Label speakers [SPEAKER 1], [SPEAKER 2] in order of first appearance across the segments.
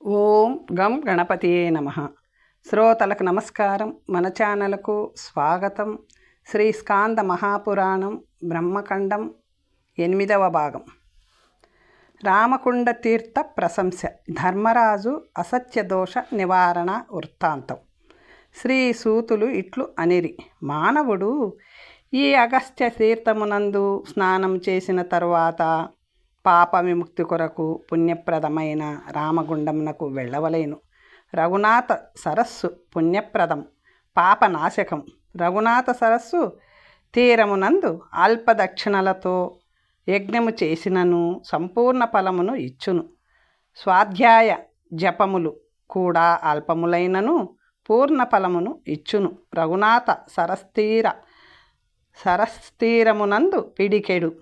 [SPEAKER 1] ఓం గం గణపతియే నమః. శ్రోతలకు నమస్కారం. మన ఛానల్కు స్వాగతం. శ్రీ స్కాంద మహాపురాణం బ్రహ్మఖండం 8వ భాగం. రామకుండ తీర్థ ప్రశంస. ధర్మరాజు అసత్యదోష నివారణ వృత్తాంతం. శ్రీ సూతులు ఇట్లు అనిరి: మానవుడు ఈ అగస్త్య తీర్థమునందు స్నానం చేసిన తరువాత పాప విముక్తి కొరకు పుణ్యప్రదమైన రామగుండమునకు వెళ్ళవలేను. రఘునాథ సరస్సు పుణ్యప్రదం, పాపనాశకం. రఘునాథ సరస్సు తీరమునందు అల్పదక్షిణలతో యజ్ఞము చేసినను సంపూర్ణ ఫలమును ఇచ్చును. స్వాధ్యాయ జపములు కూడా అల్పములైనను పూర్ణ ఫలమును ఇచ్చును. రఘునాథ సరస్తీరమునందు పిడికెడు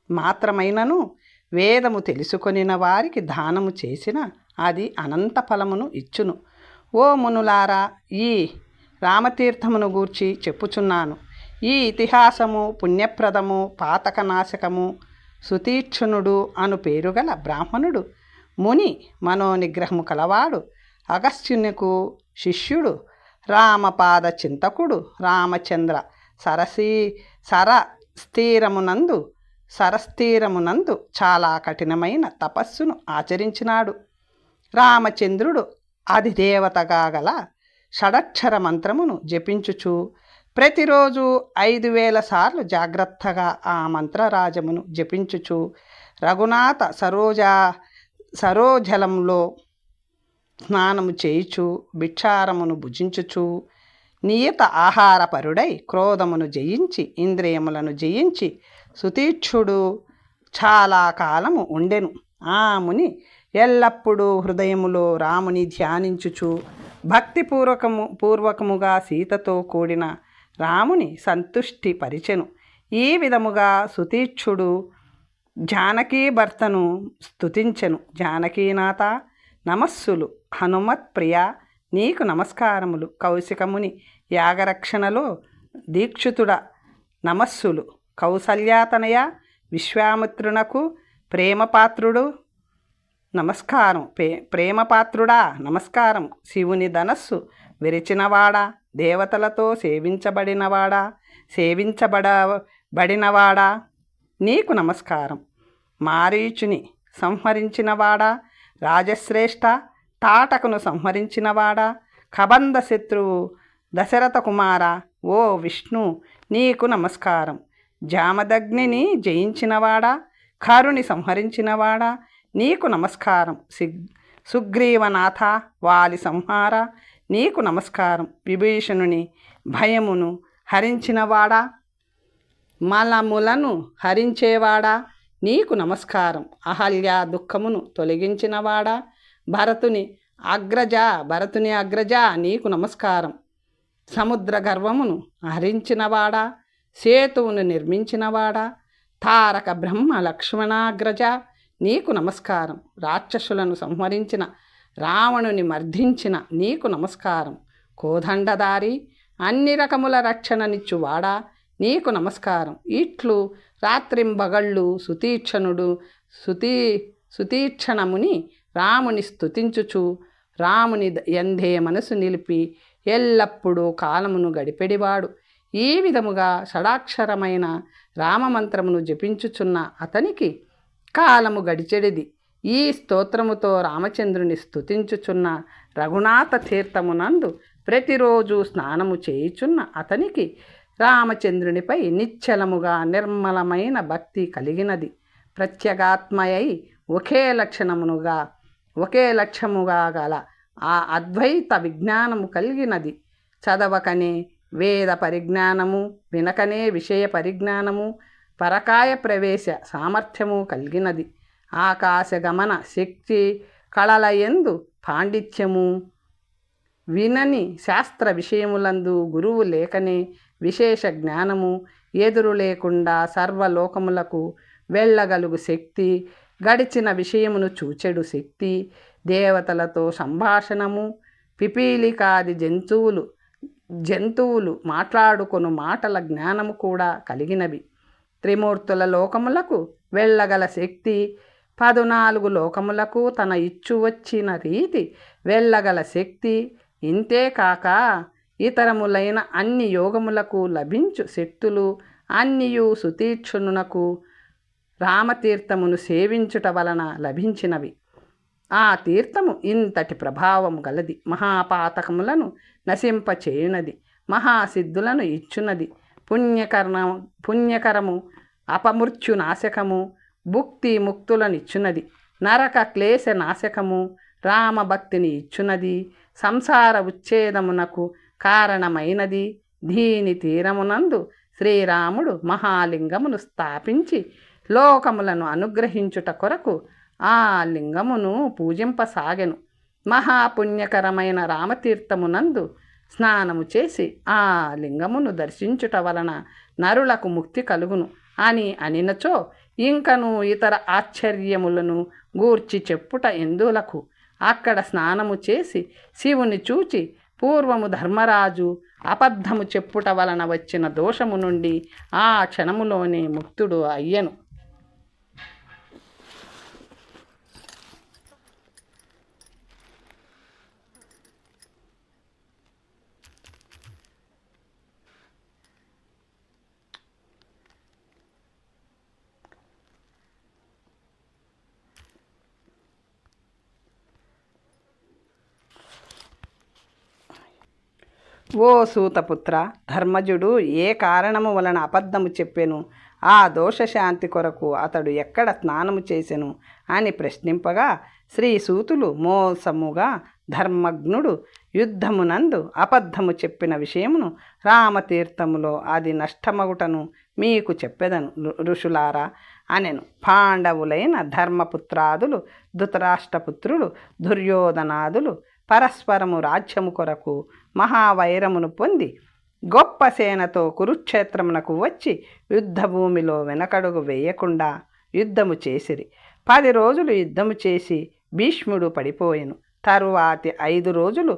[SPEAKER 1] మాత్రమైనను వేదము తెలుసుకొనిన వారికి దానము చేసిన అది అనంత ఫలమును ఇచ్చును. ఓ మునులారా, ఈ రామతీర్థమును గూర్చి చెప్పుచున్నాను. ఈ ఇతిహాసము పుణ్యప్రదము, పాతకనాశకము. సుతీక్షణుడు అను పేరుగల బ్రాహ్మణుడు, ముని మనోనిగ్రహము కలవాడు, అగస్త్యునికు శిష్యుడు, రామపాద చింతకుడు రామచంద్ర సరస్థీరమునందు చాలా కఠినమైన తపస్సును ఆచరించినాడు. రామచంద్రుడు అధిదేవతగా గల షడక్షర మంత్రమును జపించుచు ప్రతిరోజు 5000 సార్లు జాగ్రత్తగా ఆ మంత్రరాజమును జపించుచు రఘునాథ సరోజలంలో స్నానము చేయుచు భిక్షారమును భుజించుచు నియత ఆహారపరుడై క్రోధమును జయించి ఇంద్రియములను జయించి సుతీక్షుడు చాలా కాలము ఉండెను. ఆ ముని ఎల్లప్పుడూ హృదయములో రాముని ధ్యానించుచు పూర్వకముగా సీతతో కూడిన రాముని సంతుష్టి పరిచెను. ఈ విధముగా సుతీక్షుడు జానకీ భర్తను స్తుతించెను. జానకీనాథ నమస్సులు. హనుమత్ ప్రియ నీకు నమస్కారములు. కౌశికముని యాగరక్షణలో దీక్షితుడ నమస్సులు. కౌసల్యాతనయ విశ్వామిత్రునకు ప్రేమపాత్రుడు నమస్కారం. ప్రేమపాత్రుడా నమస్కారం. శివుని ధనస్సు విరిచినవాడా, దేవతలతో సేవించబడినవాడా నీకు నమస్కారం. మారీచుని సంహరించినవాడా, రాజశ్రేష్ఠ తాటకును సంహరించినవాడా, కబంధ శత్రువు దశరథ కుమార ఓ విష్ణు నీకు నమస్కారం. జామదగ్నిని జయించినవాడా, కరుని సంహరించినవాడా నీకు నమస్కారం. సుగ్రీవనాథ వాలి సంహార నీకు నమస్కారం. విభీషణుని భయమును హరించినవాడా, మలములను హరించేవాడా నీకు నమస్కారం. అహల్య దుఃఖమును తొలగించినవాడా, భరతుని అగ్రజ నీకు నమస్కారం. సముద్ర గర్వమును హరించినవాడా, సేతువును నిర్మించినవాడా, తారక బ్రహ్మ లక్ష్మణాగ్రజ నీకు నమస్కారం. రాక్షసులను సంహరించిన రావణుని మర్దించిన నీకు నమస్కారం. కోదండధారి అన్ని రకముల రక్షణనిచ్చువాడా నీకు నమస్కారం. ఇట్లు రాత్రింబగళ్ళు సుతీక్షణముని రాముని స్తుతించుచు రాముని యందే మనసు నిలిపి ఎల్లప్పుడూ కాలమును గడిపెడివాడు. ఈ విధముగా షడాక్షరమైన రామమంత్రమును జపించుచున్న అతనికి కాలము గడిచెడిది. ఈ స్తోత్రముతో రామచంద్రుని స్తుతించుచున్న రఘునాథ తీర్థమునందు ప్రతిరోజు స్నానము చేయుచున్న అతనికి రామచంద్రునిపై నిశ్చలముగా నిర్మలమైన భక్తి కలిగినది. ప్రత్యేగాత్మయై ఒకే లక్ష్యముగా గల ఆ అద్వైత విజ్ఞానము కలిగినది. చదవకనే వేద పరిజ్ఞానము, వినకనే విషయ పరిజ్ఞానము, పరకాయ ప్రవేశ సామర్థ్యము కలిగినది. ఆకాశగమన శక్తి కళలయందు పాండిత్యము, వినని శాస్త్ర విషయములందు గురువు లేకనే విశేష జ్ఞానము, ఎదురు లేకుండా సర్వలోకములకు వెళ్ళగలుగు శక్తి, గడిచిన విషయమును చూచెడు శక్తి, దేవతలతో సంభాషణము, పిపీలికాది జంతువులు మాట్లాడుకొను మాటల జ్ఞానము కూడా కలిగినవి. త్రిమూర్తుల లోకములకు వెళ్ళగల శక్తి, 14 లోకములకు తన ఇచ్చు వచ్చిన రీతి వెళ్ళగల శక్తి, ఇంతేకాక ఇతరములైన అన్ని యోగములకు లభించు శక్తులు అన్నియు సుతీక్షణునకు రామతీర్థమును సేవించుట వలన లభించినవి. ఆ తీర్థము ఇంతటి ప్రభావము గలది. మహాపాతకములను నశింపచేయునది, మహాసిద్ధులను ఇచ్చునది, పుణ్యకరము, అపమృత్యునాశకము, భుక్తి ముక్తులనిచ్చునది, నరక క్లేశ నాశకము, రామభక్తిని ఇచ్చునది, సంసార ఉచ్ఛేదమునకు కారణమైనది. దీని తీరమునందు శ్రీరాముడు మహాలింగమును స్థాపించి లోకములను అనుగ్రహించుట కొరకు ఆ లింగమును పూజింపసాగెను. మహాపుణ్యకరమైన రామతీర్థమునందు స్నానము చేసి ఆ లింగమును దర్శించుట వలన నరులకు ముక్తి కలుగును అని అనినచో ఇంకను ఇతర ఆశ్చర్యములను గూర్చి చెప్పుట ఎందులకు. అక్కడ స్నానము చేసి శివుని చూచి పూర్వము ధర్మరాజు అబద్ధము చెప్పుట వలన వచ్చిన దోషము నుండి ఆ క్షణములోనే ముక్తుడు అయ్యెను. ఓ సూతపుత్ర, ధర్మజుడు ఏ కారణము వలన అబద్ధము చెప్పెను, ఆ దోషశాంతి కొరకు అతడు ఎక్కడ స్నానము చేసెను అని ప్రశ్నింపగా శ్రీ సూతులు మోసముగా ధర్మజ్ఞుడు యుద్ధమునందు అబద్ధము చెప్పిన విషయమును రామతీర్థములో అది నష్టమగుటను మీకు చెప్పెదను ఋషులారా అనెను. పాండవులైన ధర్మపుత్రాదులు, ధృతరాష్ట్రపుత్రులు, దుర్యోధనాదులు పరస్పరము రాజ్యము కొరకు మహావైరమును పొంది గొప్ప సేనతో కురుక్షేత్రమునకు వచ్చి యుద్ధభూమిలో వెనకడుగు వేయకుండా యుద్ధము చేసిరి. 10 రోజులు యుద్ధము చేసి భీష్ముడు పడిపోయెను. తరువాతి 5 రోజులు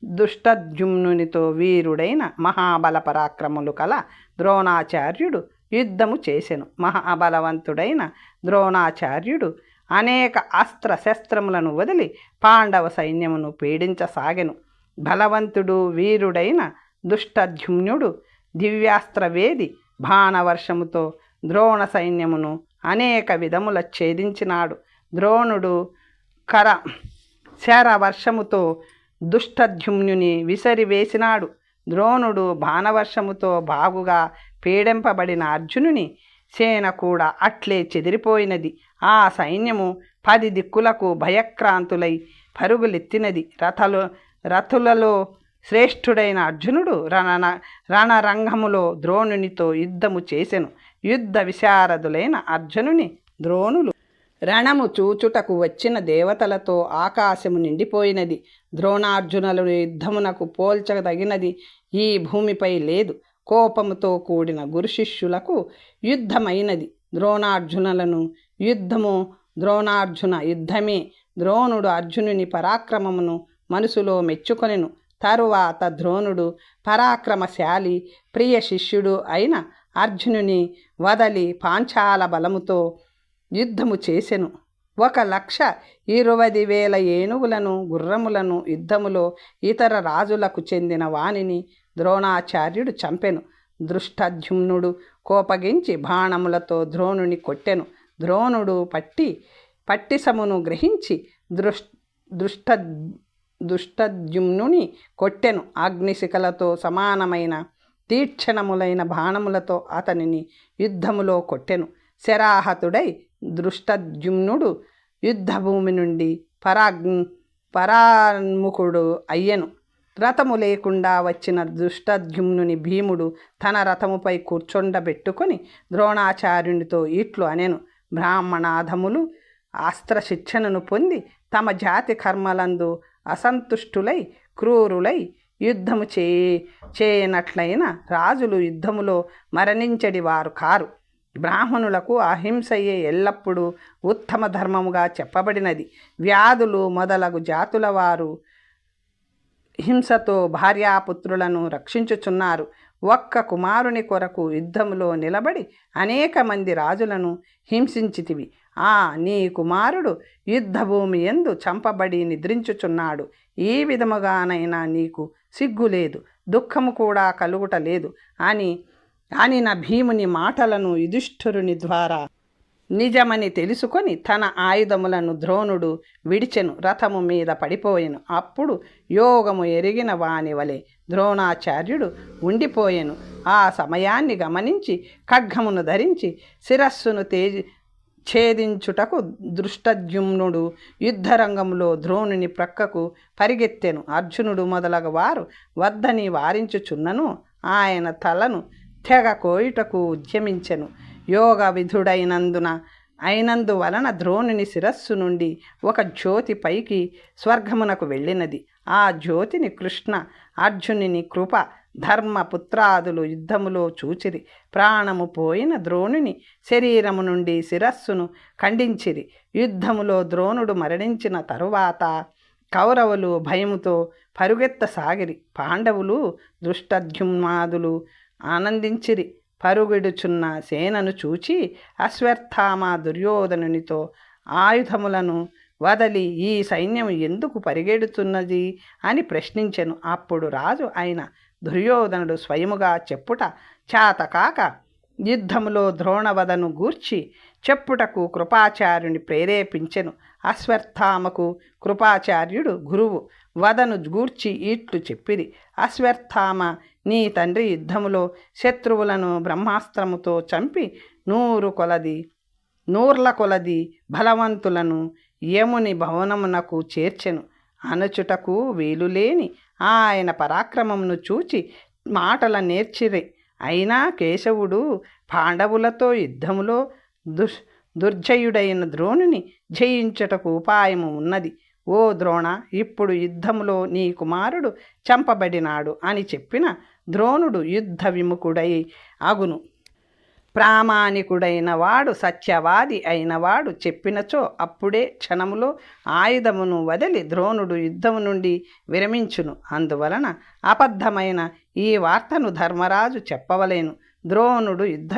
[SPEAKER 1] దుష్టద్యుమ్నునితో వీరుడైన మహాబల పరాక్రములు కల ద్రోణాచార్యుడు యుద్ధము చేసెను. మహాబలవంతుడైన ద్రోణాచార్యుడు అనేక అస్త్ర శస్త్రములను వదిలి పాండవ సైన్యమును పీడించసాగెను. బలవంతుడు వీరుడైన దుష్టద్యుమ్నుడు దివ్యాస్త్రవేది బాణవర్షముతో ద్రోణ సైన్యమును అనేక విధముల ఛేదించినాడు. ద్రోణుడు శరవర్షముతో దుష్టద్యుమ్నుని విసిరివేసినాడు. ద్రోణుడు బాణవర్షముతో బాగుగా పీడింపబడిన అర్జునుని సేన కూడా అట్లే చెదిరిపోయినది. ఆ సైన్యము 10 దిక్కులకు భయక్రాంతులై పరుగులెత్తినది. రథులలో శ్రేష్ఠుడైన అర్జునుడు రణరంగములో ద్రోణునితో యుద్ధము చేసెను. యుద్ధ విశారదులైన అర్జునుని ద్రోణులు రణము చూచుటకు వచ్చిన దేవతలతో ఆకాశము నిండిపోయినది. ద్రోణార్జునుల యుద్ధమునకు పోల్చదగినది ఈ భూమిపై లేదు. కోపముతో కూడిన గురు శిష్యులకు యుద్ధమైనది. ద్రోణార్జున యుద్ధమే. ద్రోణుడు అర్జునుని పరాక్రమమును మనసులో మెచ్చుకొనెను. తరువాత ద్రోణుడు పరాక్రమశాలి ప్రియ శిష్యుడు అయిన అర్జునుని వదలి పాంచాల బలముతో యుద్ధము చేసెను. 1,20,000 ఏనుగులను గుర్రములను యుద్ధములో ఇతర రాజులకు చెందిన వానిని ద్రోణాచార్యుడు చంపెను. దృష్టద్యుమ్నుడు కోపగించి బాణములతో ద్రోణుని కొట్టెను. ద్రోణుడు పట్టిసమును గ్రహించి దృష్టద్యుమ్నుని కొట్టెను. అగ్నిశిఖలతో సమానమైన తీక్షణములైన బాణములతో అతనిని యుద్ధములో కొట్టెను. శరాహతుడై దృష్టద్యుమ్నుడు యుద్ధభూమి నుండి పరాన్ముఖుడు అయ్యెను. రథము లేకుండా వచ్చిన దృష్టద్యుమ్నుని భీముడు తన రథముపై కూర్చొండబెట్టుకొని ద్రోణాచార్యునితో ఇట్లు అనెను: బ్రాహ్మణాధములు అస్త్రశిక్షణను పొంది తమ జాతి కర్మలందు అసంతుష్టులై క్రూరులై యుద్ధము చేయనట్లయిన రాజులు యుద్ధములో మరణించడి వారు కారు. బ్రాహ్మణులకు అహింసయే ఎల్లప్పుడూ ఉత్తమ ధర్మముగా చెప్పబడినది. వ్యాధులు మొదలగు జాతుల వారు హింసతో భార్యాపుత్రులను రక్షించుచున్నారు. ఒక్క కుమారుని కొరకు యుద్ధములో నిలబడి అనేక మంది రాజులను హింసించితివి. నీ కుమారుడు యుద్ధభూమి యందు చంపబడి నిద్రించుచున్నాడు. ఈ విధముగానైనా నీకు సిగ్గులేదు, దుఃఖము కూడా కలుగుట లేదు అని నా భీముని మాటలను యుధిష్ఠిరుని ద్వారా నిజమని తెలుసుకొని తన ఆయుధములను ద్రోణుడు విడిచెను, రథము మీద పడిపోయెను. అప్పుడు యోగము ఎరిగిన వాని వలె ద్రోణాచార్యుడు ఉండిపోయెను. ఆ సమయాన్ని గమనించి ఖడ్గమును ధరించి శిరస్సును ఛేదించుటకు దృష్టద్యుమ్నుడు యుద్ధరంగంలో ద్రోణుని ప్రక్కకు పరిగెత్తెను. అర్జునుడు మొదలగు వారు వద్దని వారించుచున్నను ఆయన తలను తెగ కోయుటకు ఉద్యమించెను. యోగ విధుడైనందువలన ద్రోణుని శిరస్సు నుండి ఒక జ్యోతి పైకి స్వర్గమునకు వెళ్ళినది. ఆ జ్యోతిని కృష్ణ, అర్జునుని కృప, ధర్మపుత్రాదులు యుద్ధములో చూచిరి. ప్రాణము పోయిన ద్రోణుని శరీరము నుండి శిరస్సును ఖండించిరి. యుద్ధములో ద్రోణుడు మరణించిన తరువాత కౌరవులు భయముతో పరుగెత్తసాగిరి. పాండవులు, దృష్టద్యుమ్నాదులు ఆనందించిరి. పరుగెడుచున్న సేనను చూచి అశ్వత్థామ దుర్యోధనునితో ఆయుధములను వదలి ఈ సైన్యం ఎందుకు పరిగెడుతున్నది అని ప్రశ్నించెను. అప్పుడు రాజు అయిన దుర్యోధనుడు స్వయముగా చెప్పుట చాతకాక యుద్ధములో ద్రోణవధను గూర్చి చెప్పుటకు కృపాచార్యుని ప్రేరేపించెను. అశ్వత్థామకు కృపాచార్యుడు గురువు. వధను గూర్చి ఇట్లు చెప్పిరి. అశ్వత్థామ, నీ తండ్రి యుద్ధములో శత్రువులను బ్రహ్మాస్త్రముతో చంపి నూర్ల కొలది బలవంతులను యముని భవనమునకు చేర్చెను. అనచుటకు వీలులేని ఆయన పరాక్రమమును చూచి మాటల నేర్చిరి. అయినా కేశవుడు పాండవులతో యుద్ధములో దుర్జయుడైన ద్రోణుని జయించుటకు ఉపాయము ఉన్నది. ఓ ద్రోణ, ఇప్పుడు యుద్ధములో నీ కుమారుడు చంపబడినాడు అని చెప్పిన ద్రోణుడు యుద్ధ విముఖుడై అగును. ప్రామాణికుడైన వాడు, సత్యవాది అయినవాడు చెప్పినచో అప్పుడే క్షణములో ఆయుధమును వదిలి ద్రోణుడు యుద్ధము నుండి విరమించును. అందువలన అబద్ధమైన ఈ వార్తను ధర్మరాజు చెప్పవలేను. ద్రోణుడు యుద్ధ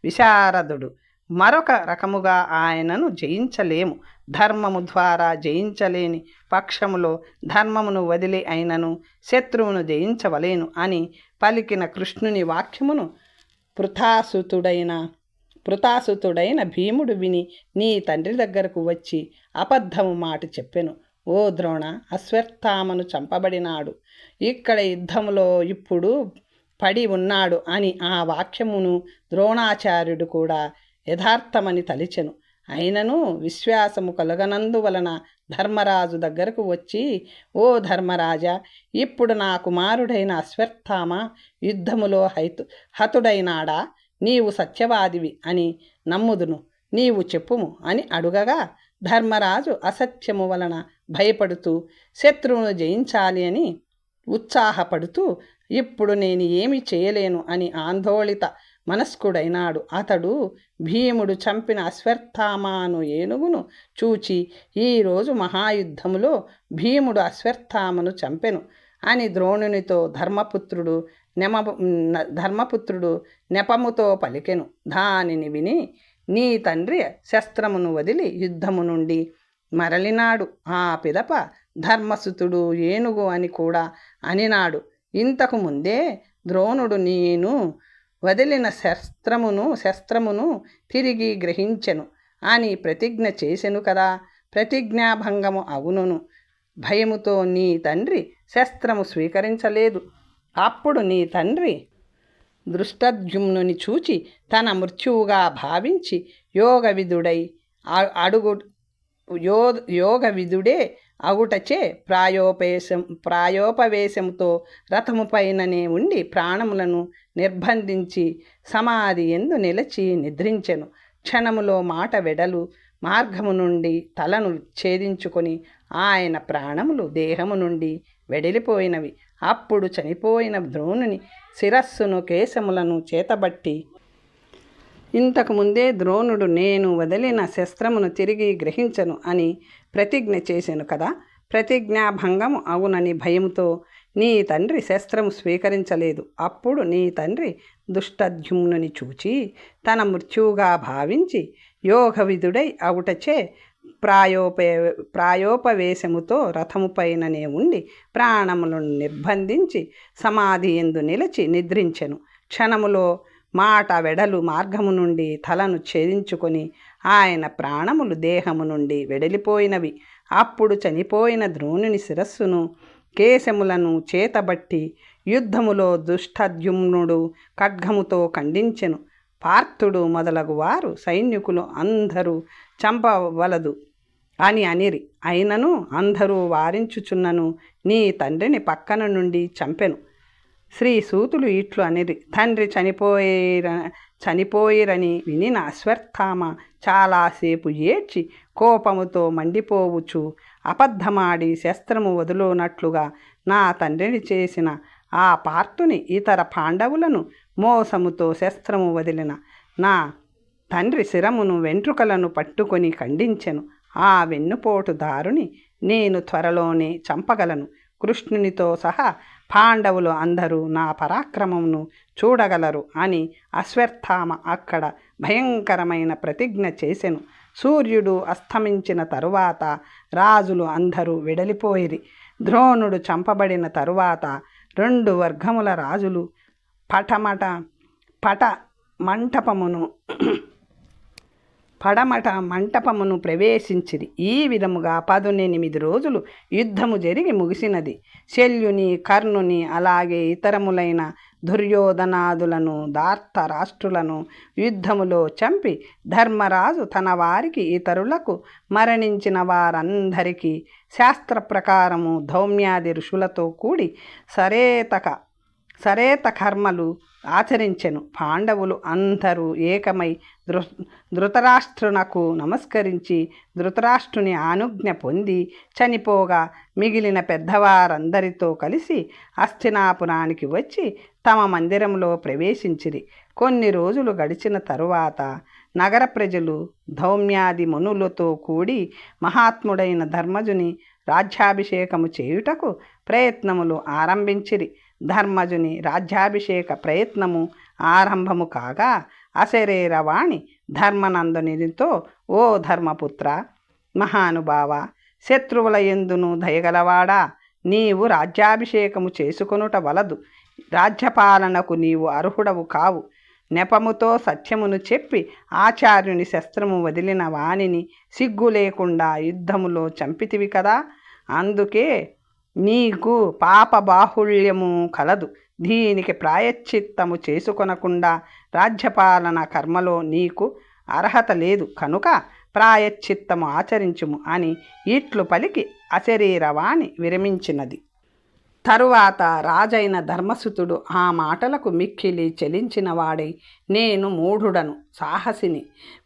[SPEAKER 1] విశారదుడు. మరొక రకముగా ఆయనను జయించలేము. ధర్మము ద్వారా జయించలేని పక్షములో ధర్మమును వదిలి అయినను శత్రువును జయించవలేను అని పలికిన కృష్ణుని వాక్యమును పృతాసుతుడైన భీముడు విని నీ తండ్రి దగ్గరకు వచ్చి అబద్ధము మాట చెప్పెను. ఓ ద్రోణ, అశ్వత్థామను చంపబడినాడు, ఇక్కడ యుద్ధములో ఇప్పుడు పడి ఉన్నాడు అని ఆ వాక్యమును ద్రోణాచార్యుడు కూడా యథార్థమని తలిచెను. అయినను విశ్వాసము కలగనందువలన ధర్మరాజు దగ్గరకు వచ్చి, ఓ ధర్మరాజా, ఇప్పుడు నా కుమారుడైన అశ్వత్థామ యుద్ధములో హతుడైనాడా? నీవు సత్యవాదివి అని నమ్ముదును, నీవు చెప్పుము అని అడుగగా ధర్మరాజు అసత్యము వలన భయపడుతూ శత్రువును జయించాలి అని ఉత్సాహపడుతూ ఇప్పుడు నేను ఏమి చేయలేను అని ఆందోళిత మనస్కుడైనాడు. అతడు భీముడు చంపిన అశ్వత్థామను ఏనుగును చూచి, ఈరోజు మహాయుద్ధములో భీముడు అశ్వత్థామను చంపెను అని ద్రోణునితో ధర్మపుత్రుడు నెపముతో పలికెను. దానిని విని నీ తండ్రి శస్త్రమును వదిలి యుద్ధము నుండి మరలినాడు. ఆ పిదప ధర్మసుతుడు ఏనుగు అని కూడా అనినాడు. ఇంతకు ముందే ద్రోణుడు నేను వదిలిన శస్త్రమును తిరిగి గ్రహించెను అని ప్రతిజ్ఞ చేసెను కదా. ప్రతిజ్ఞాభంగము అగునును. భయముతో నీ తండ్రి శస్త్రము స్వీకరించలేదు. అప్పుడు నీ తండ్రి దృష్టద్యుమ్నుని చూచి తన మృత్యువుగా భావించి యోగవిధుడే అగుటచే ప్రాయోపవేశముతో రథముపైననే ఉండి ప్రాణములను నిర్బంధించి సమాధి యందు నిలచి నిద్రించెను. క్షణములో మాట వెడలు మార్గము నుండి తలను ఛేదించుకొని ఆయన ప్రాణములు దేహము నుండి వెడలిపోయినవి. అప్పుడు చనిపోయిన ద్రోణుని శిరస్సును కేశములను చేతబట్టి, ఇంతకుముందే ద్రోణుడు నేను వదిలిన శస్త్రమును తిరిగి గ్రహించను అని ప్రతిజ్ఞ చేసెను కదా. ప్రతిజ్ఞాభంగము అవునని భయముతో నీ తండ్రి శస్త్రము స్వీకరించలేదు. అప్పుడు నీ తండ్రి దుష్టద్యుమ్నుని చూచి తన మృత్యువుగా భావించి యోగవిధుడై అవుటచే ప్రాయోపవేశముతో రథముపైననే ఉండి ప్రాణములను నిర్బంధించి సమాధి ఎందు నిలిచి నిద్రించెను. క్షణములో మాట వెడలు మార్గము నుండి తలను ఛేదించుకొని ఆయన ప్రాణములు దేహము నుండి వెడలిపోయినవి. అప్పుడు చనిపోయిన ద్రోణుని శిరస్సును కేశములను చేతబట్టి యుద్ధములో దుష్టద్యుమ్నుడు ఖడ్గముతో ఖండించెను. పార్థుడు మొదలగు వారు సైనికులు అందరూ చంపవలదు అని అనిరి. అయినను అందరూ వారించుచున్నను నీ తండ్రిని పక్కన నుండి చంపెను. శ్రీ సూతులు ఇట్లు అనిరి. తండ్రి చనిపోయిరని వినిన అశ్వత్థామ చాలాసేపు ఏడ్చి కోపముతో మండిపోవచ్చు అబద్ధమాడి శస్త్రము వదులునట్లుగా నా తండ్రిని చేసిన ఆ పార్థుని ఇతర పాండవులను మోసముతో శస్త్రము వదిలిన నా తండ్రి శిరమును వెంట్రుకలను పట్టుకొని ఖండించెను. ఆ వెన్నుపోటుదారుని నేను త్వరలోనే చంపగలను. కృష్ణునితో సహా పాండవులు అందరూ నా పరాక్రమమును చూడగలరు అని అశ్వత్థామ అక్కడ భయంకరమైన ప్రతిజ్ఞ చేసెను. సూర్యుడు అస్తమించిన తరువాత రాజులు అందరూ వెడలిపోయిరి. ద్రోణుడు చంపబడిన తరువాత 2 వర్గముల రాజులు పడమట మంటపమును ప్రవేశించిరి. ఈ విధముగా 18 రోజులు యుద్ధము జరిగి ముగిసినది. శల్యుని, కర్ణుని, అలాగే ఇతరములైన దుర్యోధనాదులను, ధార్తరాష్ట్రులను యుద్ధములో చంపి ధర్మరాజు తన వారికి ఇతరులకు మరణించిన వారందరికీ శాస్త్ర ప్రకారము ధౌమ్యాది ఋషులతో కూడి సరేత కర్మలు ఆచరించెను. పాండవులు అందరూ ఏకమై ధృతరాష్ట్రునకు నమస్కరించి ధృతరాష్ట్రుని ఆనుజ్ఞ పొంది చనిపోగా మిగిలిన పెద్దవారందరితో కలిసి హస్తినాపురానికి వచ్చి తమ మందిరంలో ప్రవేశించిరి. కొన్ని రోజులు గడిచిన తరువాత నగర ప్రజలు ధౌమ్యాది మునులతో కూడి మహాత్ముడైన ధర్మజుని రాజ్యాభిషేకము చేయుటకు ప్రయత్నములు ఆరంభించిరి. ధర్మజుని రాజ్యాభిషేక ప్రయత్నము ఆరంభము కాగా అశరీరవాణి ధర్మనందనునితో, ఓ ధర్మపుత్ర, మహానుభావ, శత్రువుల యందును దయగలవాడా, నీవు రాజ్యాభిషేకము చేసుకొనుట వలదు. రాజ్యపాలనకు నీవు అర్హుడవు కావు. నెపముతో సత్యమును చెప్పి ఆచార్యుని శస్త్రము వదిలిన వానిని సిగ్గు లేకుండా యుద్ధములో చంపితివి కదా, అందుకే నీకు పాప బాహుళ్యము కలదు. దీనికి ప్రాయశ్చిత్తము చేసుకొనకుండా రాజ్యపాలన కర్మలో నీకు అర్హత లేదు కనుక ప్రాయశ్చిత్తము ఆచరించుము అని ఇట్లు పలికి అశరీరవాణి విరమించినది. తరువాత రాజైన ధర్మసుతుడు ఆ మాటలకు మిక్కిలి చెలించిన వాడై, నేను మూఢుడను, సాహసిని,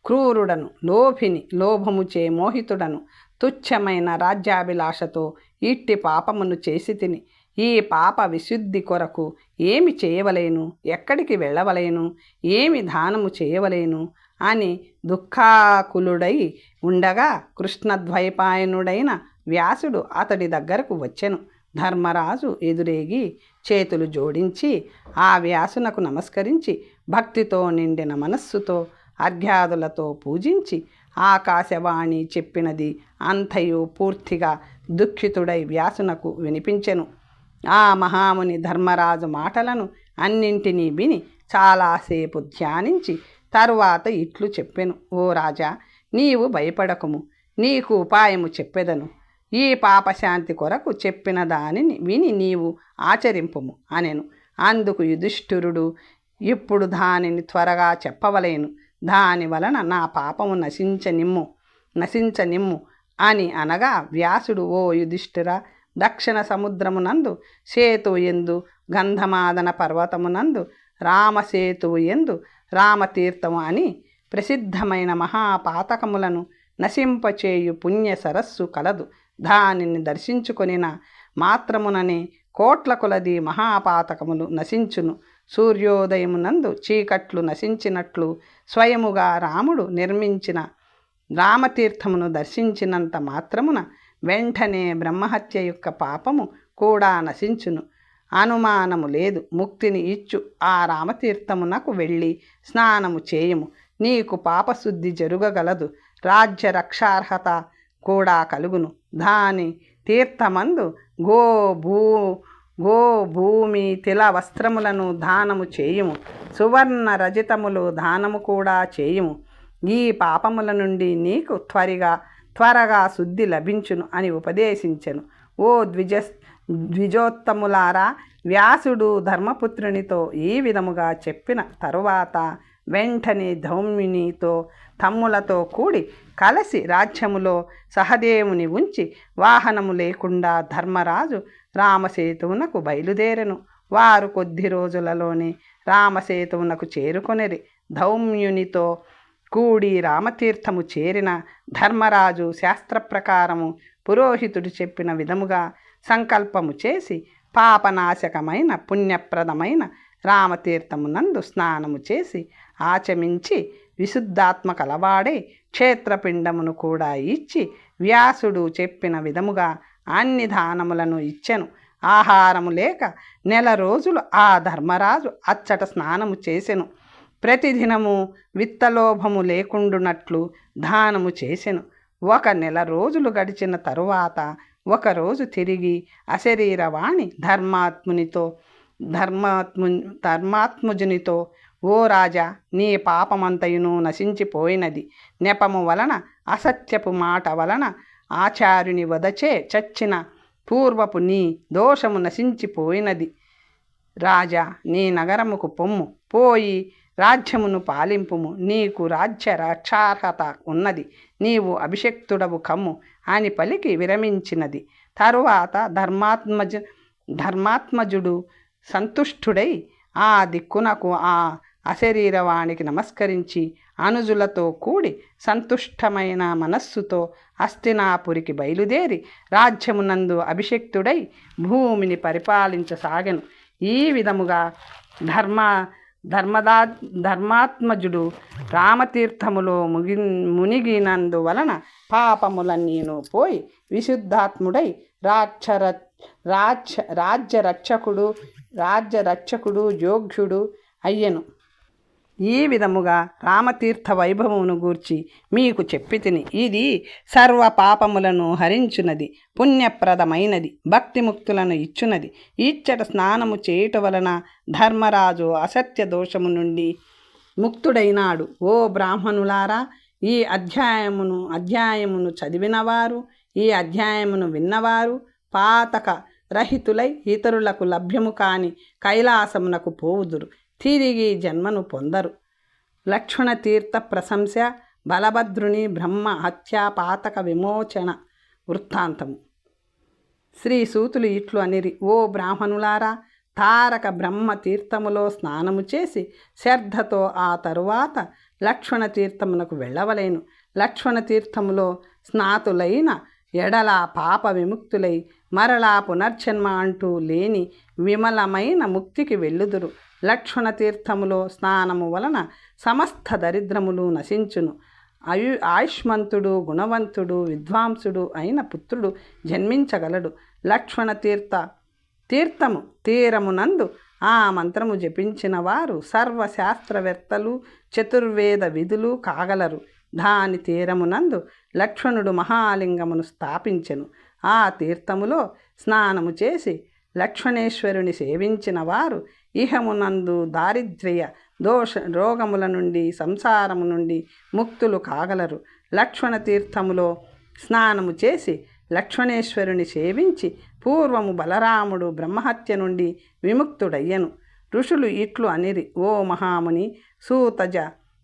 [SPEAKER 1] క్రూరుడను, లోభిని, లోభముచే మోహితుడను, తుచ్చమైన రాజ్యాభిలాషతో ఇట్టి పాపమును చేసి తిని ఈ పాప విశుద్ధి కొరకు ఏమి చేయవలేను, ఎక్కడికి వెళ్ళవలేను, ఏమి దానము చేయవలేను అని దుఃఖాకులుడై ఉండగా కృష్ణద్వైపాయనుడైన వ్యాసుడు అతడి దగ్గరకు వచ్చెను. ధర్మరాజు ఎదురేగి చేతులు జోడించి ఆ వ్యాసునకు నమస్కరించి భక్తితో నిండిన మనస్సుతో అర్ఘ్యాదులతో పూజించి ఆకాశవాణి చెప్పినది అంతయు పూర్తిగా దుఃఖితుడై వ్యాసునకు వినిపించెను. ఆ మహాముని ధర్మరాజు మాటలను అన్నింటినీ విని చాలాసేపు ధ్యానించి తరువాత ఇట్లు చెప్పెను. ఓ రాజా, నీవు భయపడకుము, నీకు ఉపాయము చెప్పెదను. ఈ పాపశాంతి కొరకు చెప్పిన దానిని విని నీవు ఆచరింపుము అనెను. అందుకు యుధిష్ఠిరుడు, ఇప్పుడు దానిని త్వరగా చెప్పవలేను, దాని వలన నా పాపము నశించనిమ్ము అని అనగా వ్యాసుడు, ఓ యుధిష్ఠిర, దక్షిణ సముద్రమునందు సేతు ఎందు, గంధమాదన పర్వతమునందు రామసేతువు ఎందు రామతీర్థము అని ప్రసిద్ధమైన మహాపాతకములను నశింపచేయు పుణ్య సరస్సు కలదు. దానిని దర్శించుకొనిన మాత్రముననే కోట్ల కొలది మహాపాతకములు నశించును. సూర్యోదయమునందు చీకట్లు నశించినట్లు స్వయముగా రాముడు నిర్మించిన రామతీర్థమును దర్శించినంత మాత్రమున వెంటనే బ్రహ్మహత్య యొక్క పాపము కూడా నశించును. అనుమానము లేదు. ముక్తిని ఇచ్చు ఆ రామతీర్థమునకు వెళ్ళి స్నానము చేయము. నీకు పాపశుద్ధి జరుగగలదు. రాజ్య రక్షార్హత కూడా కలుగును. దాని తీర్థమందు గో భూమి తిల వస్త్రములను దానము చేయుము. సువర్ణ రజితములు దానము కూడా చేయుము. ఈ పాపముల నుండి నీకు త్వరగా శుద్ధి లభించును అని ఉపదేశించెను. ఓ ద్విజోత్తములారా, వ్యాసుడు ధర్మపుత్రునితో ఈ విధముగా చెప్పిన తరువాత వెంటనే ధౌమ్యునితో తమ్ములతో కూడి కలిసి రాజ్యములో సహదేవుని ఉంచి వాహనము లేకుండా ధర్మరాజు రామసేతువునకు బయలుదేరెను. వారు కొద్ది రోజులలోనే రామసేతువునకు చేరుకొనిరి. ధౌమ్యునితో కూడి రామతీర్థము చేరిన ధర్మరాజు శాస్త్ర ప్రకారము పురోహితుడు చెప్పిన విధముగా సంకల్పము చేసి పాపనాశకమైన పుణ్యప్రదమైన రామతీర్థమునందు స్నానము చేసి ఆచమించి విశుద్ధాత్మ కలవాడే క్షేత్రపిండమును కూడా ఇచ్చి వ్యాసుడు చెప్పిన విధముగా అన్ని దానములను ఇచ్చెను. ఆహారము లేక నెల రోజులు ఆ ధర్మరాజు అచ్చట స్నానము చేసెను. ప్రతిదినము విత్తలోభము లేకుండునట్లు దానము చేసెను. 1 నెల రోజులు గడిచిన తరువాత ఒకరోజు తిరిగి అశరీరవాణి ధర్మాత్ముజునితో, ఓ రాజా, నీ పాపమంతయును నశించిపోయినది. నెపము వలన అసత్యపు మాట వలన ఆచార్యుని వదచే చచ్చిన పూర్వపు నీ దోషము నశించిపోయినది. రాజా, నీ నగరముకు పొమ్ము, పోయి రాజ్యమును పాలింపుము. నీకు రాజ్య రక్షార్హత ఉన్నది. నీవు అభిషక్తుడవు కమ్ము అని పలికి విరమించినది. తరువాత ధర్మాత్మజుడు సంతుష్టుడై ఆ దిక్కునకు ఆ అశరీరవాణికి నమస్కరించి అనుజులతో కూడి సంతుష్టమైన మనస్సుతో హస్తినాపురికి బయలుదేరి రాజ్యమునందు అభిషక్తుడై భూమిని పరిపాలించసాగెను. ఈ విధముగా ధర్మాత్మజుడు రామతీర్థములో మునిగినందువలన పాపములన్నీను పోయి విశుద్ధాత్ముడై రాజ్యరక్షకుడు యోగ్యుడు అయ్యెను. ఈ విధముగా రామతీర్థ వైభవమును గూర్చి మీకు చెప్పితిని. ఇది సర్వ పాపములను హరించునది, పుణ్యప్రదమైనది, భక్తిముక్తులను ఇచ్చునది. ఇచ్చట స్నానము చేయుట వలన ధర్మరాజు అసత్య దోషము నుండి ముక్తుడైనాడు. ఓ బ్రాహ్మణులారా, ఈ అధ్యాయమును చదివినవారు, ఈ అధ్యాయమును విన్నవారు పాతక రహితులై ఇతరులకు లభ్యము కాని కైలాసమునకు పోవుదురు, తిరిగి జన్మను పొందరు. లక్ష్మణతీర్థ ప్రశంస బలభద్రుని బ్రహ్మ హత్యా పాతక విమోచన వృత్తాంతము. శ్రీ సూతులు ఇట్లు అనిరి, ఓ బ్రాహ్మణులారా, తారక బ్రహ్మ తీర్థములో స్నానము చేసి శ్రద్ధతో ఆ తరువాత లక్ష్మణ తీర్థమునకు వెళ్ళవలేను. లక్ష్మణ తీర్థములో స్నాతులైన ఎడల పాప విముక్తులై మరలా పునర్జన్మ అంటూ లేని విమలమైన ముక్తికి వెళ్ళుదురు. లక్ష్మణ తీర్థములో స్నానము వలన సమస్త దరిద్రములు నశించును. ఆయుష్మంతుడు, గుణవంతుడు, విద్వాంసుడు అయిన పుత్రుడు జన్మించగలడు. లక్ష్మణ తీర్థము తీరమునందు ఆ మంత్రము జపించిన వారు సర్వశాస్త్రవేత్తలు, చతుర్వేద విధులు కాగలరు. దాని తీరమునందు లక్ష్మణుడు మహాలింగమును స్థాపించెను. ఆ తీర్థములో స్నానము చేసి లక్ష్మణేశ్వరుని సేవించిన వారు ఇహమునందు దారిద్ర్య రోగముల నుండి, సంసారము నుండి ముక్తులు కాగలరు. లక్ష్మణ తీర్థములో స్నానము చేసి లక్ష్మణేశ్వరుని సేవించి పూర్వము బలరాముడు బ్రహ్మహత్య నుండి విముక్తుడయ్యను. ఋషులు ఇట్లు అనిరి, ఓ మహాముని సూతజ,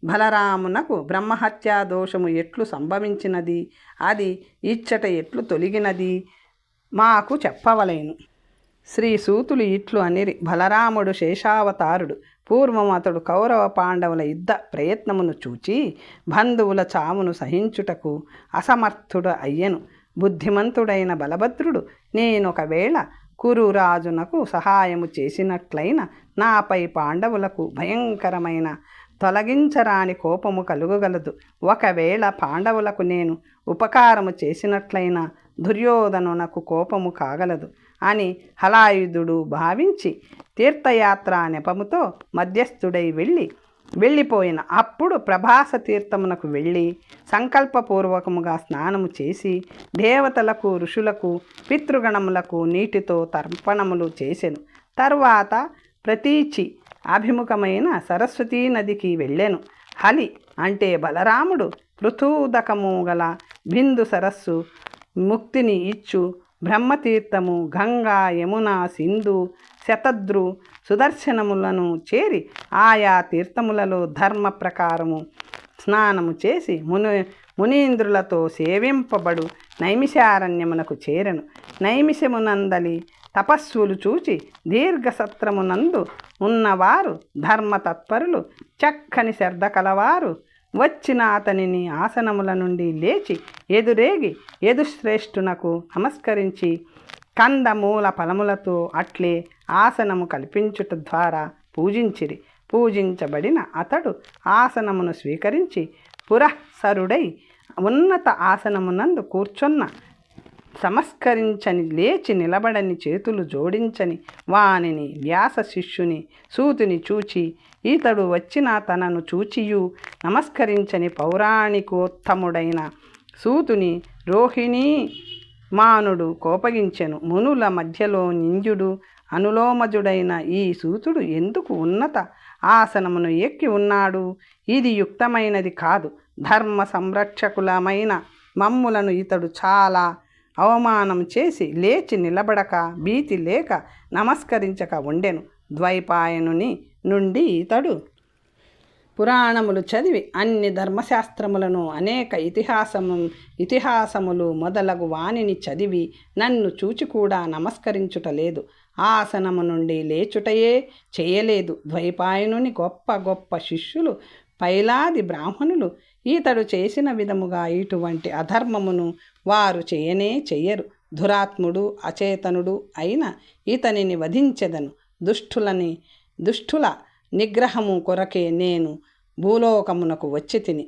[SPEAKER 1] బలరామునకు బ్రహ్మహత్యా దోషము ఎట్లు సంభవించినది, అది ఇచ్చట ఎట్లు తొలగినది మాకు చెప్పవలేను. శ్రీ సూతులు ఇట్లు అనిరి, బలరాముడు శేషావతారుడు. పూర్వం అతడు కౌరవ పాండవుల యుద్ధ ప్రయత్నమును చూచి బంధువుల చావును సహించుటకు అసమర్థుడు అయ్యెను. బుద్ధిమంతుడైన బలభద్రుడు, నేనొకవేళ కురురాజునకు సహాయము చేసినట్లయిన నాపై పాండవులకు భయంకరమైన తొలగించరాని కోపము కలుగగలదు. ఒకవేళ పాండవులకు నేను ఉపకారము చేసినట్లయినా దుర్యోధనునకు కోపము కాగలదు అని హలాయుధుడు భావించి తీర్థయాత్ర నెపముతో మధ్యస్థుడై వెళ్ళిపోయిన అప్పుడు ప్రభాస తీర్థమునకు వెళ్ళి సంకల్పపూర్వకముగా స్నానము చేసి దేవతలకు ఋషులకు పితృగణములకు నీటితో తర్పణములు చేసెను. తరువాత ప్రతీచి అభిముఖమైన సరస్వతీ నదికి వెళ్ళెను. హలి అంటే బలరాముడు పృథూదకము గల బిందు సరస్సు, ముక్తిని ఇచ్చు బ్రహ్మతీర్థము, గంగా, యమున, సింధు, శతద్రు, సుదర్శనములను చేరి ఆయా తీర్థములలో ధర్మ ప్రకారము స్నానము చేసి మునీంద్రులతో సేవింపబడు నైమిషారణ్యమునకు చేరెను. నైమిషమునందలి తపస్సులు చూచి దీర్ఘసత్రమునందు ఉన్నవారు ధర్మతత్పరులు చక్కని శ్రద్ధ కలవారు వచ్చిన అతనిని ఆసనముల నుండి లేచి ఎదురేగి యదుశ్రేష్ఠునకు నమస్కరించి కందమూల ఫలములతో అట్లే ఆసనము కల్పించుట ద్వారా పూజించిరి. పూజించబడిన అతడు ఆసనమును స్వీకరించి పురఃసరుడై ఉన్నత ఆసనమునందు కూర్చున్న సమస్కరించని, లేచి నిలబడని, చేతులు జోడించని వానిని వ్యాస శిష్యుని సూతుని చూచి ఈతడు వచ్చిన తనను చూచియు నమస్కరించని పౌరాణికోత్తముడైన సూతుని రోహిణీ మానుడు కోపగించెను. మునుల మధ్యలో నింజుడు అనులోమజుడైన ఈ సూతుడు ఎందుకు ఉన్నత ఆసనమును ఎక్కి ఉన్నాడు? ఇది యుక్తమైనది కాదు. ధర్మ సంరక్షకులమైన మమ్ములను ఇతడు చాలా అవమానం చేసి లేచి నిలబడక, భీతి లేక నమస్కరించక ఉండెను. ద్వైపాయనుని నుండి ఇతడు పురాణములు చదివి అన్ని ధర్మశాస్త్రములను, అనేక ఇతిహాసములు మొదలగు వానిని చదివి నన్ను చూచి కూడా నమస్కరించుట లేదు. ఆసనము నుండి లేచుటయే చేయలేదు. ద్వైపాయనుని గొప్ప గొప్ప శిష్యులు పైలాది బ్రాహ్మణులు ఈతడు చేసిన విధముగా ఇటువంటి అధర్మమును వారు చెయ్యరు. దురాత్ముడు, అచేతనుడు అయిన ఇతనిని వధించెదను. దుష్టుల నిగ్రహము కొరకే నేను భూలోకమునకు వచ్చి తిని.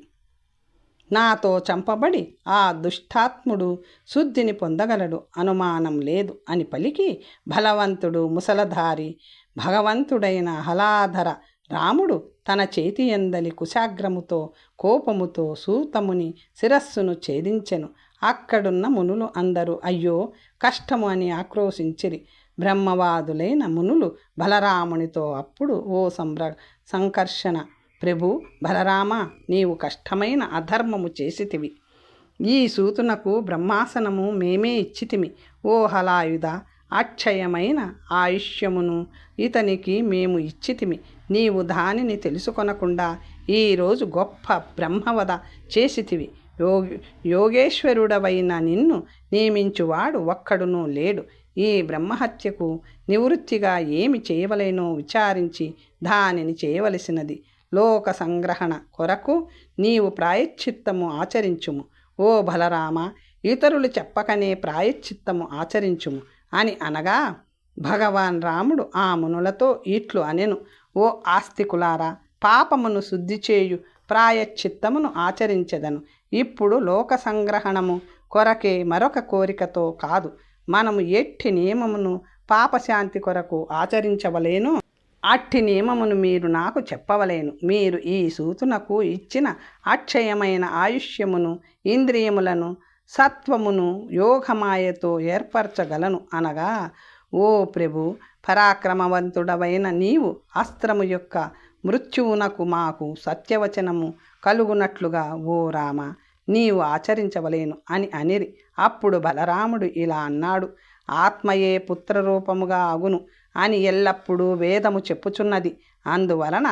[SPEAKER 1] నాతో చంపబడి ఆ దుష్టాత్ముడు శుద్ధిని పొందగలడు, అనుమానం లేదు అని పలికి బలవంతుడు, ముసలధారి, భగవంతుడైన హలాధర రాముడు తన చేతి ఎందలి కుశాగ్రముతో కోపముతో సూతముని శిరస్సును ఛేదించెను. అక్కడున్న మునులు అందరూ అయ్యో కష్టము అని ఆక్రోశించిరి. బ్రహ్మవాదులైన మునులు బలరామునితో అప్పుడు ఓ సంకర్షణ ప్రభు బలరామ, నీవు కష్టమైన అధర్మము చేసితివి. ఈ సూతునకు బ్రహ్మాసనము మేమే ఇచ్చితిమి. ఓ హలాయుధ, అక్షయమైన ఆయుష్యమును ఇతనికి మేము ఇచ్చితిమి. నీవు దానిని తెలుసుకొనకుండా ఈరోజు గొప్ప బ్రహ్మవధ చేసితివి. యోగేశ్వరుడవైన నిన్ను నియమించువాడు ఒక్కడునూ లేడు. ఈ బ్రహ్మహత్యకు నివృత్తిగా ఏమి చేయవలెనో విచారించి దానిని చేయవలసినది. లోక సంగ్రహణ కొరకు నీవు ప్రాయశ్చిత్తము ఆచరించుము. ఓ బలరామ, ఇతరులు చెప్పకనే ప్రాయశ్చిత్తము ఆచరించుము అని అనగా భగవాన్ రాముడు ఆ మునులతో ఇట్లు అనెను. ఓ ఆస్తికులారా, పాపమును శుద్ధి చేయు ప్రాయశ్చిత్తమును ఆచరించెదను. ఇప్పుడు లోక సంగ్రహణము కొరకే, మరొక కోరికతో కాదు. మనము ఎట్టి నియమమును పాపశాంతి కొరకు ఆచరించవలేను అట్టి నియమమును మీరు నాకు చెప్పవలేను. మీరు ఈ సూతునకు ఇచ్చిన అక్షయమైన ఆయుష్యమును, ఇంద్రియములను, సత్వమును యోగమాయతో ఏర్పరచగలను అనగా, ఓ ప్రభు, పరాక్రమవంతుడవైన నీవు అస్త్రము యొక్క మృత్యువునకు మాకు సత్యవచనము కలుగునట్లుగా ఓ రామ నీవు ఆచరించవలేను అని అనిరి. అప్పుడు బలరాముడు ఇలా అన్నాడు. ఆత్మయే పుత్రరూపముగా అగును అని ఎల్లప్పుడూ వేదము చెప్పుచున్నది. అందువలన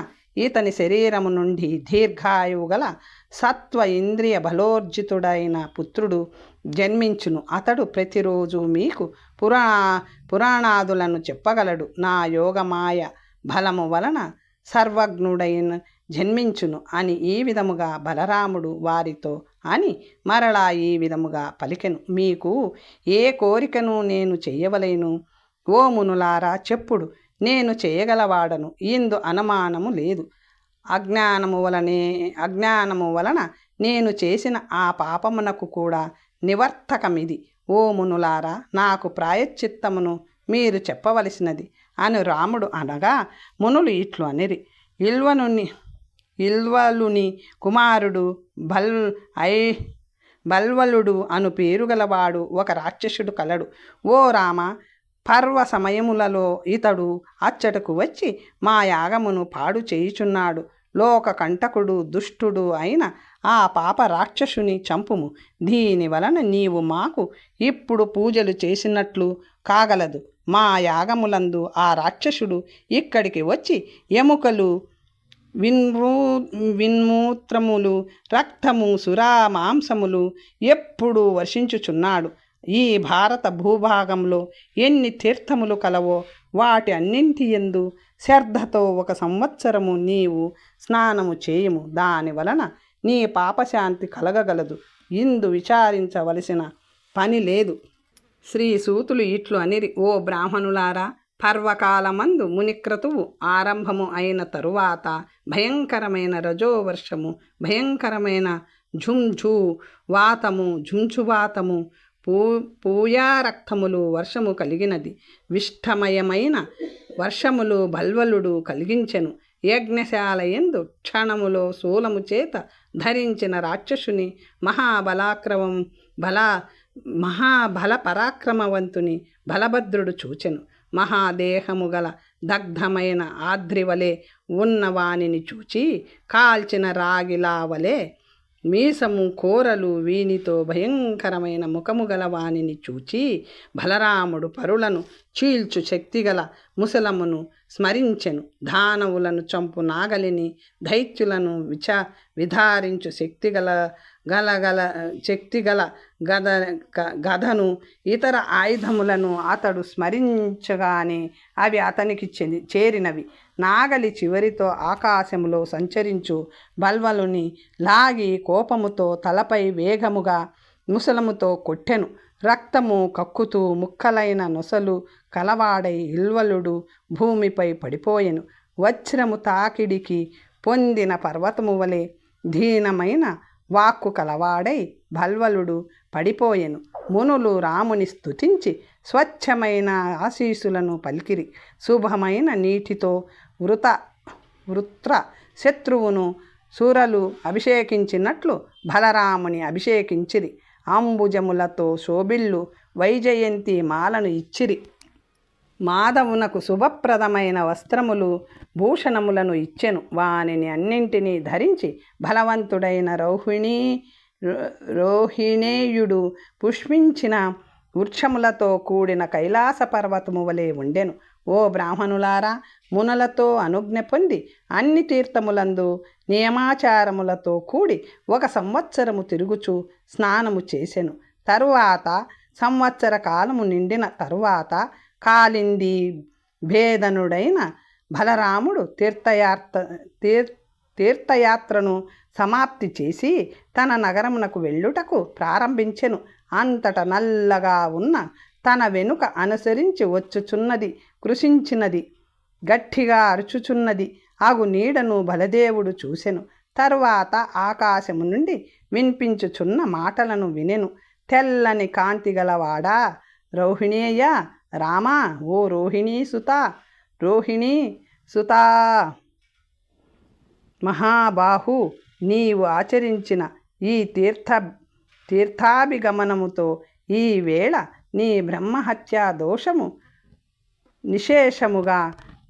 [SPEAKER 1] ఇతని శరీరము నుండి దీర్ఘాయువు గల సత్వ ఇంద్రియ బలోర్జితుడైన పుత్రుడు జన్మించును. అతడు ప్రతిరోజు మీకు పురాణాదులను చెప్పగలడు. నా యోగమాయ బలము వలన సర్వజ్ఞుడైన జన్మించును అని ఈ విధముగా బలరాముడు వారితో అని మరలా ఈ విధముగా పలికెను. మీకు ఏ కోరికను నేను చెయ్యవలేను? ఓ మునులారా చెప్పుడు, నేను చేయగలవాడను, ఇందు అనుమానము లేదు. అజ్ఞానము వలన నేను చేసిన ఆ పాపమునకు కూడా నివర్తకమిది. ఓ మునులారా, నాకు ప్రాయశ్చిత్తమును మీరు చెప్పవలసినది అని రాముడు అనగా, మునులు ఇట్లు అనిరి. ఇల్వలుని కుమారుడు బల్వలుడు అను పేరు గలవాడు ఒక రాక్షసుడు కలడు. ఓ రామ, పర్వ సమయములలో ఇతడు అచ్చటకు వచ్చి మా యాగమును పాడు చేయుచున్నాడు. లోక కంటకుడు దుష్టుడు అయిన ఆ పాప రాక్షసుని చంపుము. దీని వలన నీవు మాకు ఇప్పుడు పూజలు చేసినట్లు కాగలదు. మా యాగములందు ఆ రాక్షసుడు ఇక్కడికి వచ్చి ఎముకలు, విన్మూత్రములు, రక్తము, సురా మాంసములు ఎప్పుడు వర్షించుచున్నాడు. ఈ భారత భూభాగంలో ఎన్ని తీర్థములు కలవో వాటి అన్నింటి యందు శ్రద్ధతో 1 సంవత్సరము నీవు స్నానము చేయుము. దాని వలన నీ పాపశాంతి కలగగలదు. ఇందు విచారించవలసిన పని లేదు. శ్రీ సూతులు ఇట్లు అనిరి. ఓ బ్రాహ్మణులారా, పర్వకాలమందు మునిక్రతువు ఆరంభము అయిన తరువాత భయంకరమైన రజోవర్షము, భయంకరమైన ఝుంఝువాతము, పూయారక్తములు వర్షము కలిగినది. విష్టమయమైన వర్షములు బల్వలుడు కలిగించెను. యజ్ఞశాల యందు క్షణములో శూలము చేత ధరించిన రాక్షసుని మహాబల పరాక్రమవంతుని బలభద్రుడు చూచెను. మహాదేహము గల దగ్ధమైన ఆద్రివలే ఉన్న వానిని చూచి, కాల్చిన రాగిలా వలె మీసము కోరలు వీనితో భయంకరమైన ముఖము గల వానిని చూచి బలరాముడు పరులను చీల్చు శక్తిగల ముసలమును స్మరించెను. దానవులను చంపు నాగలిని, దైత్యులను విధారించు శక్తిగల గదను, ఇతర ఆయుధములను అతడు స్మరించగానే అవి అతనికి చేరినవి. నాగలి చివరితో ఆకాశములో సంచరించు బల్వలుని లాగి కోపముతో తలపై వేగముగా ముసలముతో కొట్టెను. రక్తము కక్కుతూ ముక్కలైన నొసలు కలవాడై ఇల్వలుడు భూమిపై పడిపోయెను. వజ్రము తాకిడికి పొందిన పర్వతము వలె దీనమైన వాక్కు కలవాడై బల్వలుడు పడిపోయెను. మునులు రాముని స్తుతించి స్వచ్ఛమైన ఆశీసులను పలికిరి. శుభమైన నీటితో వృత్ర శత్రువును సూరలు అభిషేకించినట్లు బలరాముని అభిషేకించిరి. అంబుజములతో శోభిల్లు వైజయంతి మాలను ఇచ్చిరి. మాధవునకు శుభప్రదమైన వస్త్రములు, భూషణములను ఇచ్చెను. వానిని అన్నింటినీ ధరించి బలవంతుడైన రోహిణేయుడు పుష్పించిన వృక్షములతో కూడిన కైలాస పర్వతము వలె ఉండెను. ఓ బ్రాహ్మణులారా, మునులతో అనుజ్ఞ పొంది అన్ని తీర్థములందు నియమాచారములతో కూడి 1 సంవత్సరము తిరుగుచు స్నానము చేసెను. తరువాత సంవత్సర కాలము నిండిన తరువాత కాలింది భేదనుడైన బలరాముడు తీర్థయాత్రను సమాప్తి చేసి తన నగరమునకు వెళ్ళుటకు ప్రారంభించెను. అంతట నల్లగా ఉన్న తన వెనుక అనుసరించి వచ్చుచున్నది, కృషించినది, గట్టిగా అరుచుచున్నది ఆగు నీడను బలదేవుడు చూసెను. తరువాత ఆకాశము నుండి వినిపించుచున్న మాటలను వినెను. తెల్లని కాంతి గలవాడా రోహిణేయ రామా, ఓ రోహిణీ సుతా మహాబాహు, నీవు ఆచరించిన ఈ తీర్థాభిగమనముతో ఈ వేళ నీ బ్రహ్మహత్యా దోషము నిశేషముగా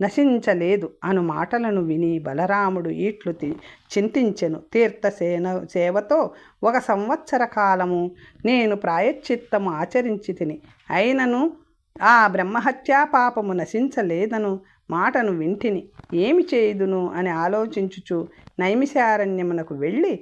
[SPEAKER 1] నశించలేదు అను మాటలను విని బలరాముడు ఇట్లు చింతించెను. సేవతో 1 సంవత్సర కాలము నేను ప్రాయశ్చిత్తము ఆచరించి తిని, అయినను ఆ బ్రహ్మహత్యా పాపము నశించలేదను మాటను వింటిని. ఏమి చేయుదును అని ఆలోచించుచు నైమిషారణ్యమునకు వెళ్ళి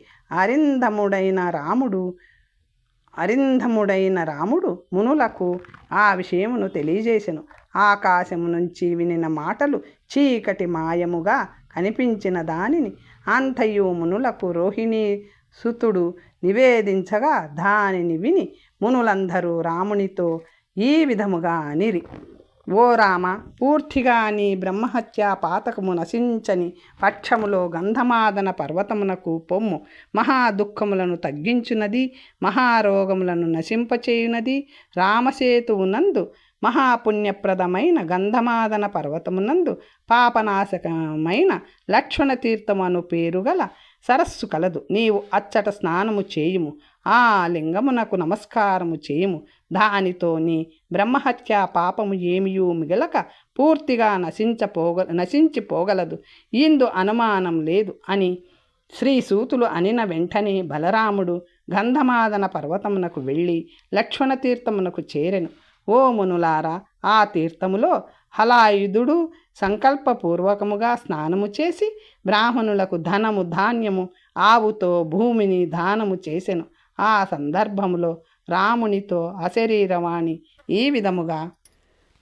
[SPEAKER 1] అరింధముడైన రాముడు మునులకు ఆ విషయమును తెలియజేసెను. ఆకాశము నుంచి వినిన మాటలు చీకటి మాయముగా కనిపించిన దానిని అంతయు మునులకు రోహిణీ సుతుడు నివేదించగా దానిని విని మునులందరూ రామునితో ఈ విధముగా అనిరి. ఓ రామ, పూర్తిగా నీ బ్రహ్మహత్యా పాతకము నశించని పక్షములో గంధమాదన పర్వతమునకు పొమ్ము. మహా దుఃఖములను తగ్గించున్నది, మహారోగములను నశింపచేయునది. రామసేతువునందు మహాపుణ్యప్రదమైన గంధమాదన పర్వతమునందు పాపనాశకమైన లక్ష్మణ తీర్థమను పేరుగల సరస్సు కలదు. నీవు అచ్చట స్నానము చేయుము. ఆ లింగమునకు నమస్కారము చేయుము. దానితో నీ బ్రహ్మహత్యా పాపము ఏమియూ మిగలక పూర్తిగా నశించిపోగలదు. ఇందు అనుమానం లేదు అని శ్రీసూతులు అనిన వెంటనే బలరాముడు గంధమాదన పర్వతమునకు వెళ్ళి లక్ష్మణ తీర్థమునకు చేరెను. ఓ మునులారా, ఆ తీర్థములో హలాయుధుడు సంకల్పపూర్వకముగా స్నానము చేసి బ్రాహ్మణులకు ధనము ధాన్యము ఆవుతో భూమిని దానము చేసెను. ఆ సందర్భములో రామునితో అశరీరవాణి ఈ విధముగా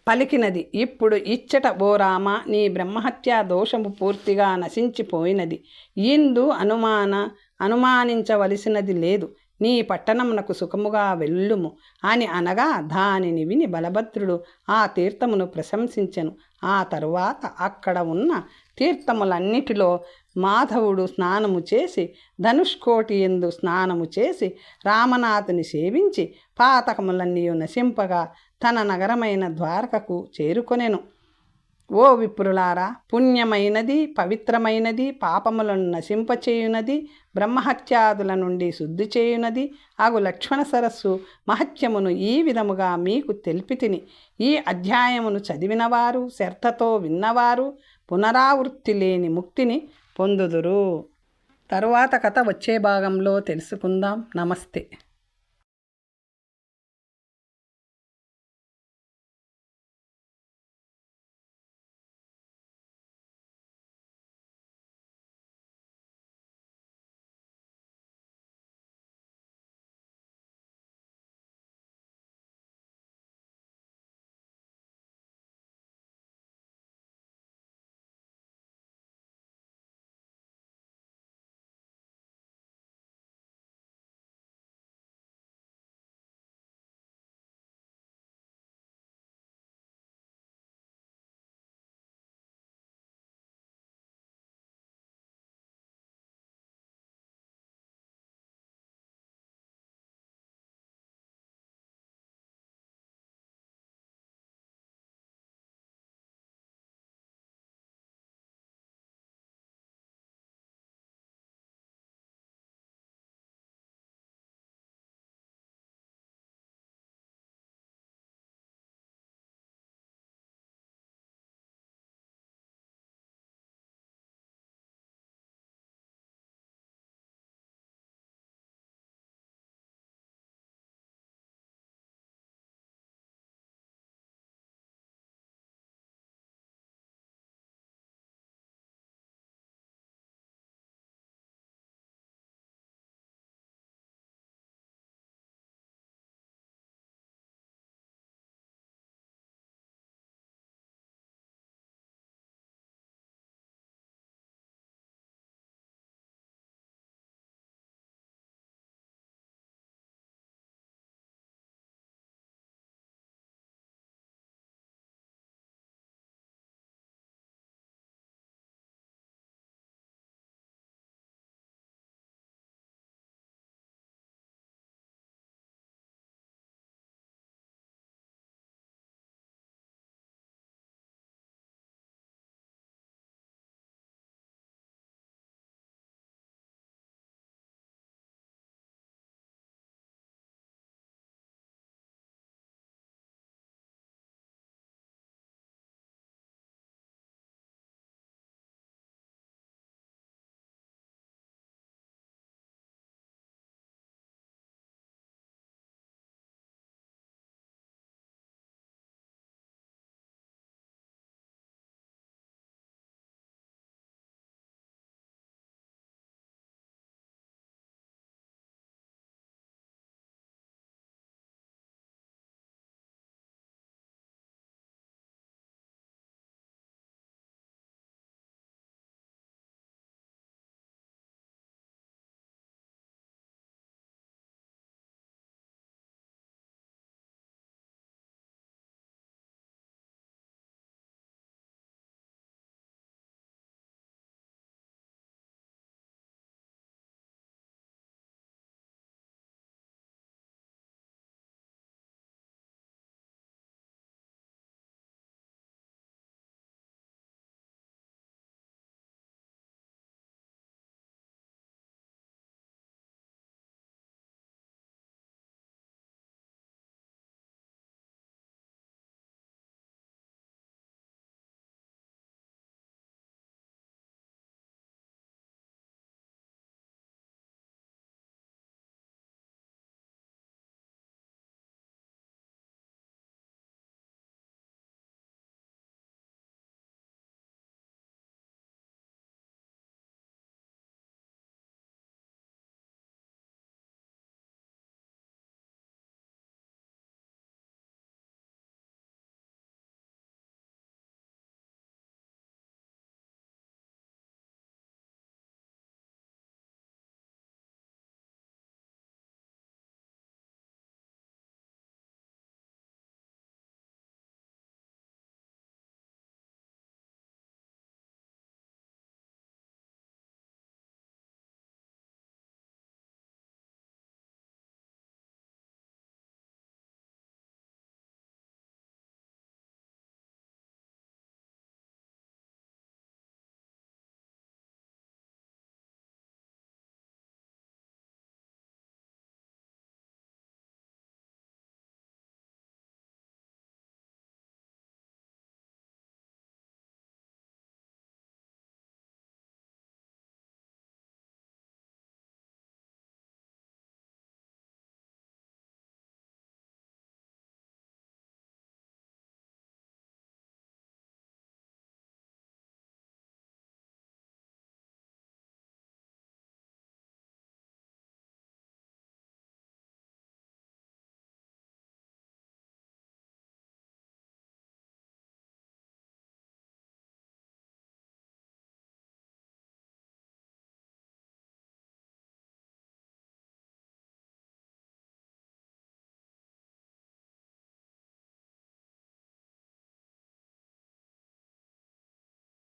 [SPEAKER 1] పలికినది. ఇప్పుడు ఇచ్చట ఓ రామ, నీ బ్రహ్మహత్యా దోషము పూర్తిగా నశించిపోయినది. ఇందు అనుమానించవలసినది లేదు. నీ పట్టణమునకు సుఖముగా వెళ్ళుము అని అనగా దానిని విని బలభద్రుడు ఆ తీర్థమును ప్రశంసించెను. ఆ తరువాత అక్కడ ఉన్న తీర్థములన్నిటిలో మాధవుడు స్నానము చేసి ధనుష్కోటి యందు స్నానము చేసి రామనాథుని సేవించి పాతకములన్నీ నశింపగా తన నగరమైన ద్వారకకు చేరుకొనెను. ఓ విప్రులారా, పుణ్యమైనది, పవిత్రమైనది, పాపములను నశింపచేయునది, బ్రహ్మహత్యాదుల నుండి శుద్ధి చేయునది అగు లక్ష్మణ సరస్సు మహత్యమును ఈ విధముగా మీకు తెలిపితిని. ఈ అధ్యాయమును చదివినవారు, శ్రద్ధతో విన్నవారు పునరావృత్తి లేని ముక్తిని పొందుదురు. తరువాత కథ వచ్చే భాగంలో తెలుసుకుందాం. నమస్తే.